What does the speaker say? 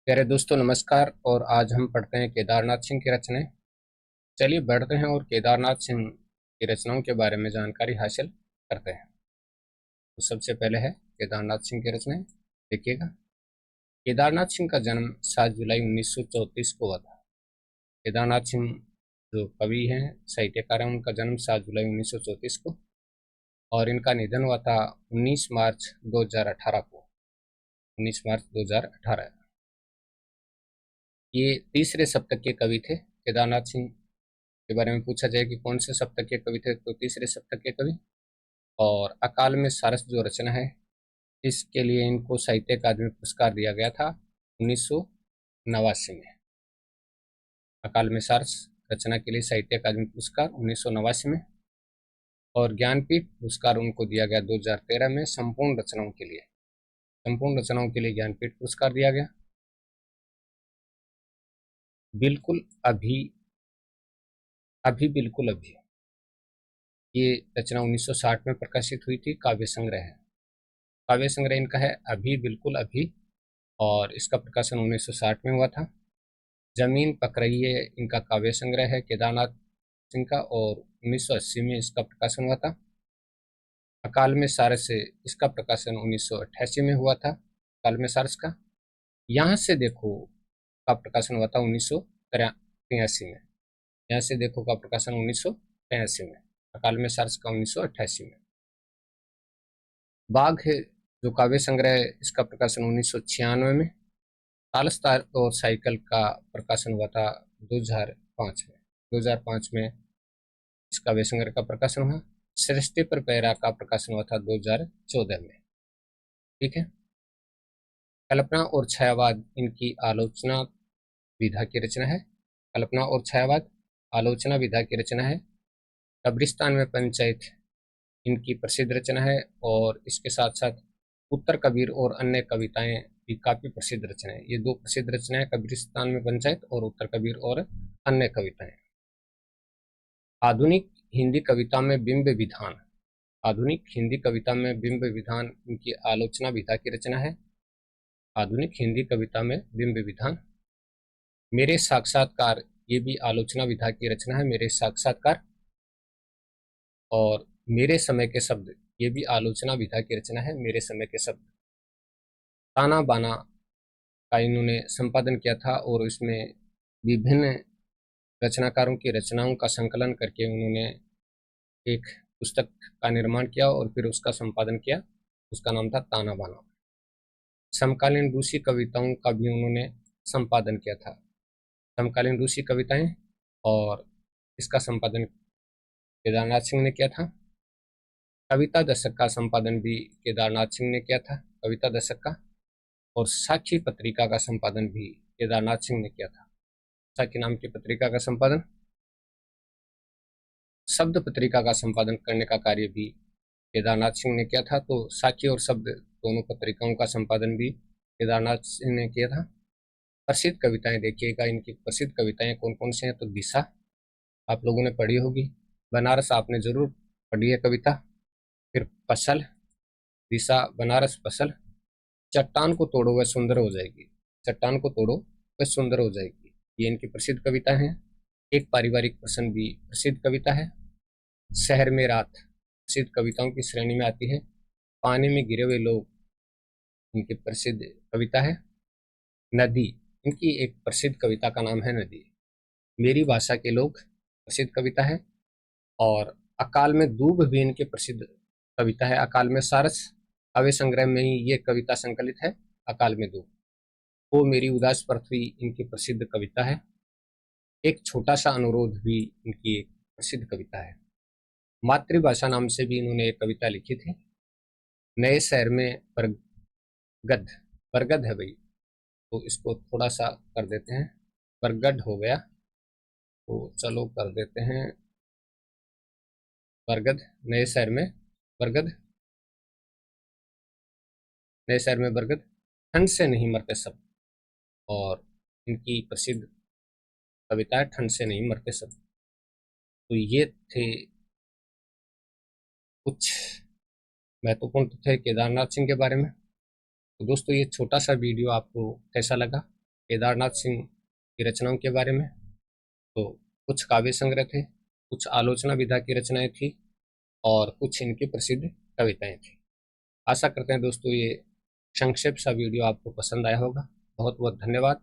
प्यारे दोस्तों नमस्कार। और आज हम पढ़ते हैं केदारनाथ सिंह की रचनाएं। चलिए बढ़ते हैं और केदारनाथ सिंह की रचनाओं के बारे में जानकारी हासिल करते हैं। तो सबसे पहले है केदारनाथ सिंह की रचनाएं। देखिएगा, केदारनाथ सिंह का जन्म 7 जुलाई 1934 को हुआ था। केदारनाथ सिंह जो कवि हैं, साहित्यकार हैं, उनका जन्म 7 जुलाई 1934 को और इनका निधन हुआ था 19 मार्च 2018 को। 19 मार्च 2018। ये तीसरे शतक के कवि थे। केदारनाथ सिंह के बारे में पूछा जाए कि कौन से शतक के कवि थे, तो तीसरे शतक के कवि। और अकाल में सारस जो रचना है, इसके लिए इनको साहित्य अकादमी पुरस्कार दिया गया था 1989 में। अकाल में सारस रचना के लिए साहित्य अकादमी पुरस्कार 1989 में, और ज्ञानपीठ पुरस्कार उनको दिया गया 2013 में संपूर्ण रचनाओं के लिए। संपूर्ण रचनाओं के लिए ज्ञानपीठ पुरस्कार दिया गया। बिल्कुल अभी, अभी बिल्कुल अभी, ये रचना 1960 में प्रकाशित हुई थी। काव्य संग्रह है, काव्य संग्रह इनका है अभी बिल्कुल अभी, और इसका प्रकाशन 1960 में हुआ था। जमीन पक रही है इनका काव्य संग्रह है केदारनाथ सिंह का, और 1980 में इसका प्रकाशन हुआ था। अकाल में सारस से इसका प्रकाशन 1988 में हुआ था। अकाल में सारस का यहाँ से देखो का प्रकाशन हुआ था 1983 में। यहाँ से देखो का प्रकाशन 1983 में, अकाल में सारस का 1988 में। बाघ है जो काव्य संग्रह है, इसका प्रकाशन 1996 में। खालिस्तान और साइकिल का प्रकाशन हुआ था 2005 में। 2005 में इस काव्य संग्रह का प्रकाशन हुआ। सृष्टि पर पैरा का प्रकाशन हुआ था 2014 में। ठीक है। कल्पना और छायावाद इनकी आलोचना विधा की रचना है। कल्पना और छायावाद आलोचना विधा की रचना है। कब्रिस्तान में पंचायत इनकी प्रसिद्ध रचना है, और इसके साथ साथ उत्तर कबीर और अन्य कविताएं भी काफी प्रसिद्ध रचनाएं। ये दो प्रसिद्ध रचनाएं, कब्रिस्तान में पंचायत और उत्तर कबीर और अन्य कविताएं। आधुनिक हिंदी कविता में बिंब विधान, आधुनिक हिंदी कविता में बिंब विधान इनकी आलोचना विधा की रचना है। आधुनिक हिंदी कविता में बिंब विधान। मेरे साक्षात्कार, ये भी आलोचना विधा की रचना है, मेरे साक्षात्कार। और मेरे समय के शब्द, ये भी आलोचना विधा की रचना है, मेरे समय के शब्द। ताना बाना का इन्होंने संपादन किया था, और इसमें विभिन्न रचनाकारों की रचनाओं का संकलन करके उन्होंने एक पुस्तक का निर्माण किया और फिर उसका संपादन किया। उसका नाम था ताना बाना। समकालीन रूसी कविताओं का भी उन्होंने संपादन किया था, समकालीन रूसी कविताएं, और इसका संपादन केदारनाथ सिंह ने किया था। कविता दशक का संपादन भी केदारनाथ सिंह ने किया था, कविता दशक का। और साखी पत्रिका का संपादन भी केदारनाथ सिंह ने किया था। साखी नाम की पत्रिका का संपादन। शब्द पत्रिका का संपादन करने का कार्य भी केदारनाथ सिंह ने किया था। तो साखी और शब्द दोनों पत्रिकाओं का संपादन भी केदारनाथ सिंह ने किया था। प्रसिद्ध कविताएं देखिएगा, इनकी प्रसिद्ध कविताएं कौन कौन सी हैं। तो दिशा आप लोगों ने पढ़ी होगी, बनारस आपने जरूर पढ़ी है कविता। फिर फसल, दिशा, बनारस, फसल। चट्टान को तोड़ो वह सुंदर हो जाएगी, चट्टान को तोड़ो वह सुंदर हो जाएगी, ये इनकी प्रसिद्ध कविता है। एक पारिवारिक प्रसंग भी प्रसिद्ध कविता है। शहर में रात प्रसिद्ध कविताओं की श्रेणी में आती है। पानी में गिरे हुए लोग इनकी प्रसिद्ध कविता है। नदी इनकी एक प्रसिद्ध कविता का नाम है नदी। मेरी भाषा के लोग प्रसिद्ध कविता है। और अकाल में दूब भी इनकी प्रसिद्ध कविता है। अकाल में सारस काव्य संग्रह में ही ये कविता संकलित है, अकाल में दूब। वो मेरी उदास पृथ्वी इनकी प्रसिद्ध कविता है। एक छोटा सा अनुरोध भी इनकी एक प्रसिद्ध कविता है। मातृभाषा नाम से भी इन्होंने एक कविता लिखी थी। नए शहर में बरगद, बरगद है भाई, तो इसको थोड़ा सा कर देते हैं, बरगद हो गया, तो चलो कर देते हैं बरगद। नए शहर में बरगद, नए शहर में बरगद। ठंड से नहीं मरते सब, और इनकी प्रसिद्ध कविता है ठंड से नहीं मरते सब। तो ये थे कुछ महत्वपूर्ण तथ्य केदारनाथ सिंह के बारे में। तो दोस्तों, ये छोटा सा वीडियो आपको कैसा लगा केदारनाथ सिंह की रचनाओं के बारे में। तो कुछ काव्य संग्रह थे, कुछ आलोचना विधा की रचनाएं थी और कुछ इनकी प्रसिद्ध कविताएं थी। आशा करते हैं दोस्तों ये संक्षिप्त सा वीडियो आपको पसंद आया होगा। बहुत बहुत धन्यवाद।